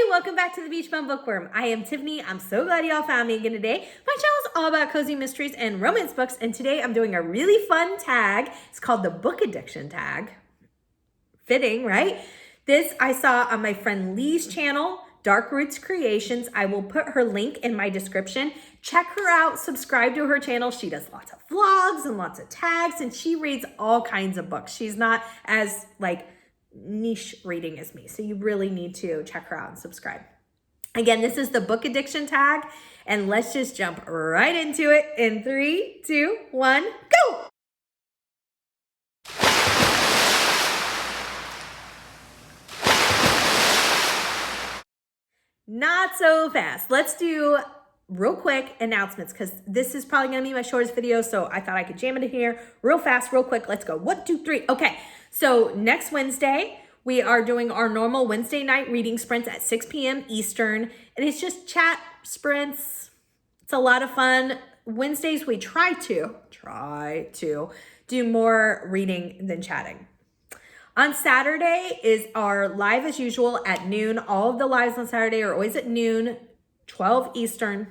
Welcome back to the Beach Bum Bookworm. I am Tiffany. I'm so glad y'all found me again today. My channel is all about cozy mysteries and romance books, and today I'm doing a really fun tag. It's called the Book Addiction tag. Fitting, right? This I saw on my friend Lee's channel, Dark Roots Creations. I will put her link in my description. Check her out, subscribe to her channel. She does lots of vlogs and lots of tags, and she reads all kinds of books. She's not as niche reading as me, so you really need to check her out and subscribe. Again, this is the Book Addiction tag, and let's just jump right into it in 3, 2, 1, go! Not so fast. Let's do real quick announcements because this is probably gonna be my shortest video, so I thought I could jam it in here real fast, real quick. Let's go. 1, 2, 3. Okay, so next Wednesday, we are doing our normal Wednesday night reading sprints at 6 p.m. Eastern, and it's just chat sprints. It's a lot of fun. Wednesdays, we try to do more reading than chatting. On Saturday is our live as usual at noon. All of the lives on Saturday are always at noon, 12 Eastern.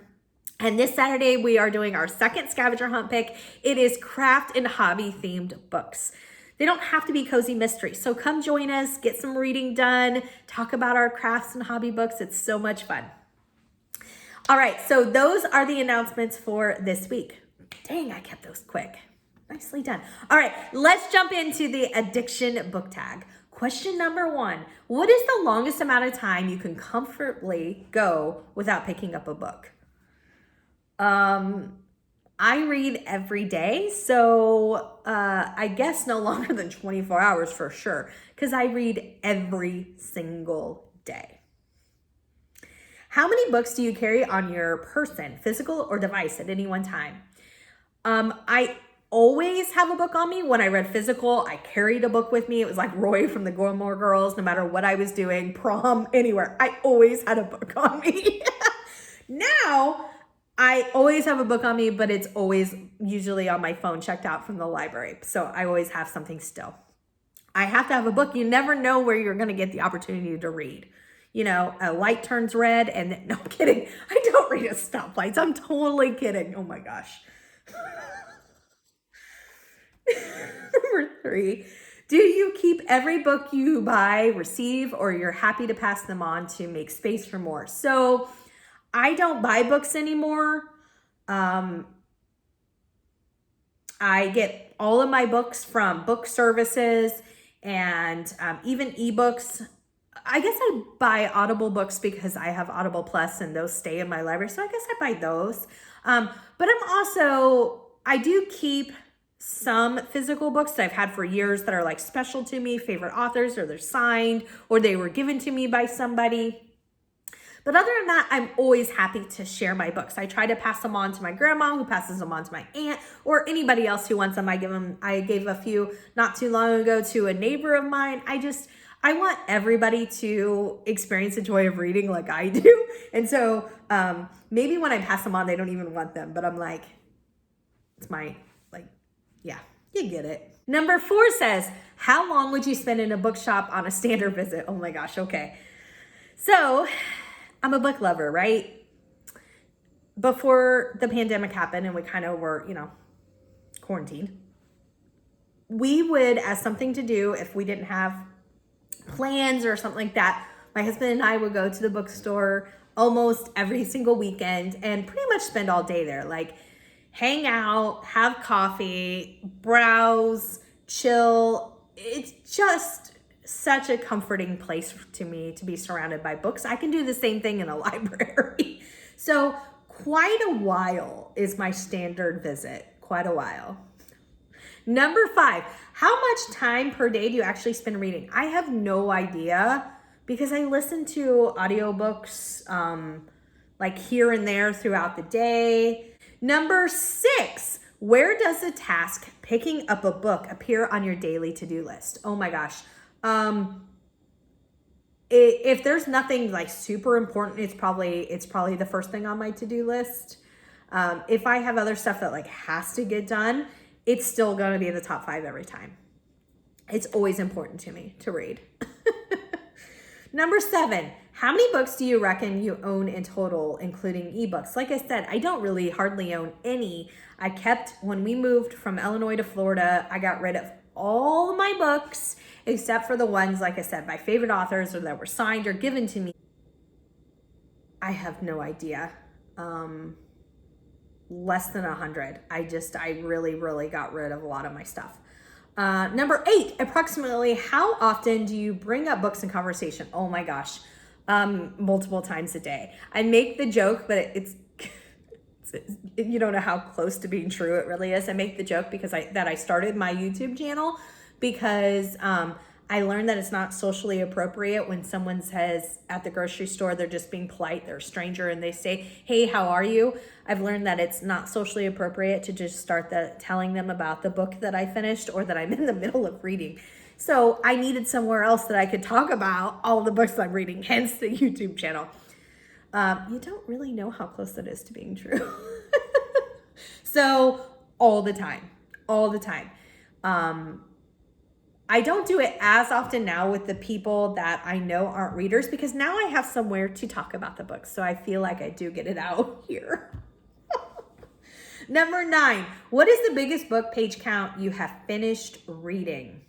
And this Saturday, we are doing our second scavenger hunt pick. It is craft and hobby themed books. They don't have to be cozy mysteries. So come join us, get some reading done, talk about our crafts and hobby books. It's so much fun. All right, so those are the announcements for this week. Dang, I kept those quick. Nicely done. All right, let's jump into the addiction book tag. Question number 1, what is the longest amount of time you can comfortably go without picking up a book? I read every day, so I guess no longer than 24 hours for sure, because I read every single day. How many books do you carry on your person, physical or device, at any one time? I always have a book on me. When I read physical, I carried a book with me. It was like Roy from the Gilmore Girls. No matter what I was doing, prom, anywhere, I always had a book on me. Now, I always have a book on me, but it's always usually on my phone checked out from the library. So I always have something still. I have to have a book. You never know where you're going to get the opportunity to read. You know, a light turns red and no, I'm kidding. I don't read at stoplights. I'm totally kidding. Oh my gosh. Number 3, do you keep every book you buy, receive, or you're happy to pass them on to make space for more? So I don't buy books anymore. I get all of my books from book services and even ebooks. I guess I buy Audible books because I have Audible Plus and those stay in my library. So I guess I buy those. But I do keep some physical books that I've had for years that are like special to me, favorite authors, or they're signed, or they were given to me by somebody. But other than that, I'm always happy to share my books. I try to pass them on to my grandma, who passes them on to my aunt, or anybody else who wants them. I gave a few not too long ago to a neighbor of mine. I want everybody to experience the joy of reading like I do. And so maybe when I pass them on, they don't even want them, but I'm like, it's my, yeah, you get it. Number 4 says, how long would you spend in a bookshop on a standard visit? Oh my gosh, okay. So I'm a book lover, right? Before the pandemic happened and we kind of were, quarantined, we would, as something to do, if we didn't have plans or something like that, my husband and I would go to the bookstore almost every single weekend and pretty much spend all day there. Like hang out, have coffee, browse, chill. It's just such a comforting place to me to be surrounded by books. I can do the same thing in a library. So quite a while is my standard visit, quite a while. Number 5, how much time per day do you actually spend reading? I have no idea because I listen to audiobooks like here and there throughout the day. Number 6, where does the task picking up a book appear on your daily to-do list? Oh my gosh. If there's nothing like super important, it's probably the first thing on my to-do list. If I have other stuff that like has to get done, it's still going to be in the top 5 every time. It's always important to me to read. Number 7, How many books do you reckon you own in total, including ebooks? Like I said, I don't really hardly own any. I kept, when we moved from Illinois to Florida, I got rid of all my books except for the ones, like I said, my favorite authors or that were signed or given to me. I have no idea. Less than 100. I really got rid of a lot of my stuff. Number 8, approximately how often do you bring up books in conversation? Oh my gosh. Multiple times a day. I make the joke, but it's you don't know how close to being true it really is. I make the joke because I started my YouTube channel because I learned that it's not socially appropriate when someone says at the grocery store, they're just being polite, they're a stranger, and they say, hey, how are you? I've learned that it's not socially appropriate to just start telling them about the book that I finished or that I'm in the middle of reading. So I needed somewhere else that I could talk about all the books I'm reading, hence the YouTube channel. You don't really know how close that is to being true. So all the time. I don't do it as often now with the people that I know aren't readers because now I have somewhere to talk about the books. So I feel like I do get it out here. Number 9, what is the biggest book page count you have finished reading?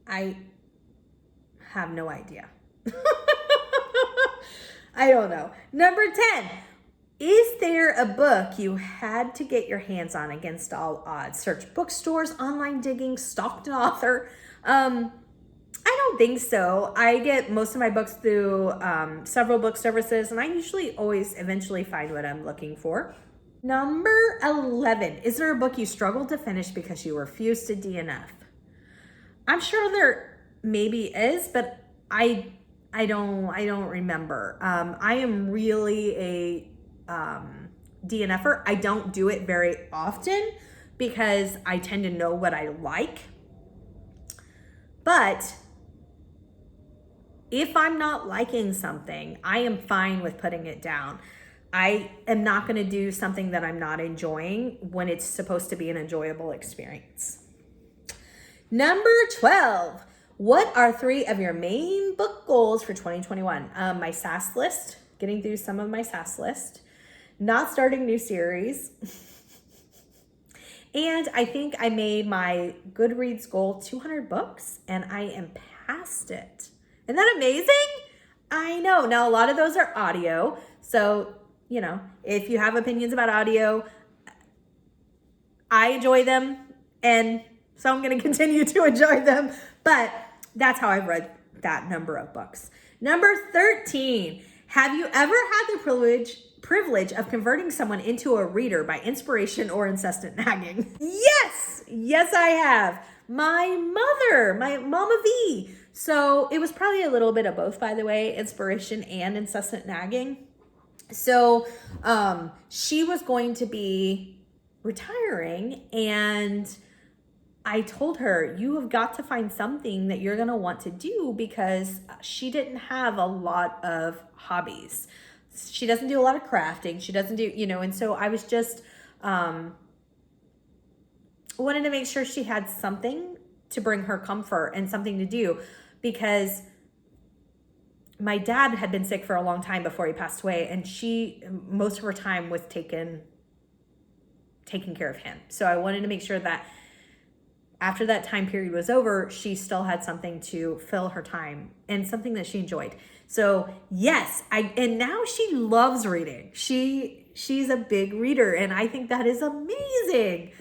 I have no idea. I don't know. Number 10, is there a book you had to get your hands on against all odds? Search bookstores, online digging, stalked an author. I don't think so. I get most of my books through several book services, and I usually always eventually find what I'm looking for. Number 11, is there a book you struggled to finish because you refused to DNF? I'm sure there maybe is, but I don't remember. I am really a DNFer. I don't do it very often because I tend to know what I like. But if I'm not liking something, I am fine with putting it down. I am not going to do something that I'm not enjoying when it's supposed to be an enjoyable experience. Number 12. What are 3 of your main book goals for 2021? My SAS list, getting through some of my SAS list, not starting new series. And I think I made my Goodreads goal 200 books and I am past it. Isn't that amazing? I know. Now, a lot of those are audio. So, you know, if you have opinions about audio, I enjoy them. And so I'm going to continue to enjoy them. But that's how I've read that number of books. Number 13. Have you ever had the privilege of converting someone into a reader by inspiration or incessant nagging? Yes, I have. My mother, my Mama V. So it was probably a little bit of both, by the way, inspiration and incessant nagging. So she was going to be retiring, and I told her, you have got to find something that you're going to want to do, because she didn't have a lot of hobbies. She doesn't do a lot of crafting. She doesn't do, and so I was just wanted to make sure she had something to bring her comfort and something to do, because my dad had been sick for a long time before he passed away, and most of her time was taking care of him. So I wanted to make sure that after that time period was over, she still had something to fill her time and something that she enjoyed. So yes, and now she loves reading. She's a big reader, and I think that is amazing.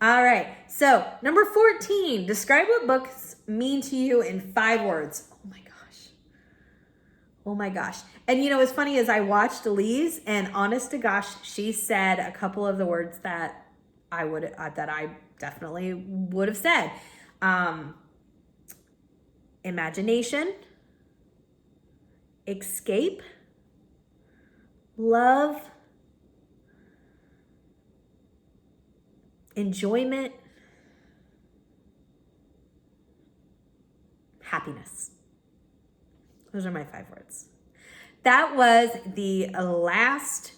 All right, so number 14, describe what books mean to you in 5 words. Oh my gosh. And what's funny is I watched Elise, and honest to gosh, she said a couple of the words that I definitely would have said. Imagination, escape, love, enjoyment, happiness. Those are my 5 words. That was the last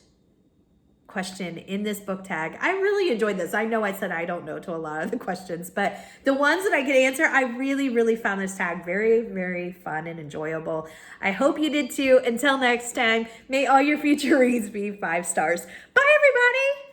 question in this book tag. I really enjoyed this. I know I said I don't know to a lot of the questions, but the ones that I could answer, I really, really found this tag very, very fun and enjoyable. I hope you did too. Until next time, may all your future reads be 5 stars. Bye, everybody.